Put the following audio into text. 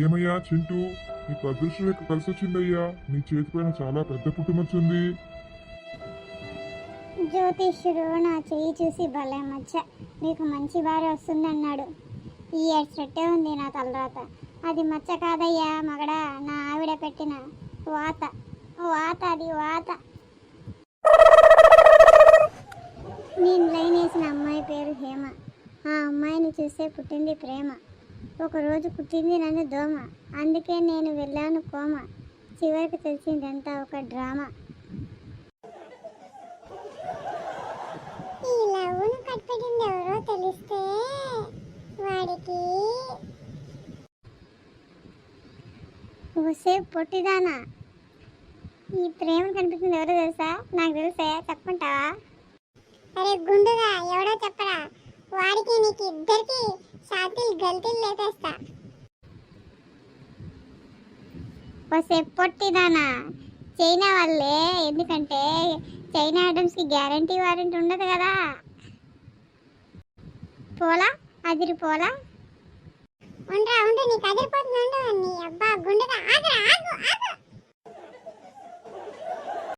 ఏమయ్యా చింటూ, నీకు అదృష్టం యొక్క కలిసి వచ్చిందయ్యా. నీ చేతి పైన చాలా పెద్ద పుట్టుమచ్చుంది. జ్యోతిష్యుడు నా చెయ్యి చూసి భలే మచ్చ, నీకు మంచి భార్య వస్తుందన్నాడు. ఈ ఏడ్చినట్టే ఉంది నా తలరాత. అది మచ్చ కాదయ్యా మగడా, నా ఆవిడ పెట్టిన వాత. వాత అది వాత. నేను లైన్ వేసిన అమ్మాయి పేరు హేమ. ఆ అమ్మాయిని చూస్తే పుట్టింది ప్రేమ. ఒకరోజు పుట్టింది నన్ను దోమ. అందుకే నేను వెళ్ళాను కోమ. చివరికి తెలిసిందంతా ఒక డ్రామా. ఈ లవ్వును కట్టిపెట్టింది ఎవరో తెలిస్తే వాడికి ఓసే పొట్టిదానా, ఈ ప్రేమను కనిపించింది ఎవరో తెలుసా? నాకు తెలుసా, చెప్పుకుంటావా? అరే గుండుగా, ఎవడో చెప్పరా? వాడికి నీకు ఇద్దరికి షాతిల్ గల్తీలు లేపేస్తా. ఓసే పొట్టిదానా, చైనా వాళ్ళే. ఎందుకంటే చైనా ఐటమ్స్ కి గ్యారంటీ వారంటీ ఉండదు కదా. పోలా అదిరి పోలా. ఉండరా ఉండు, నీకు అదిరిపోతుంది. నీ అబ్బా గుండుగా, ఆగరా, ఆగు ఆగు.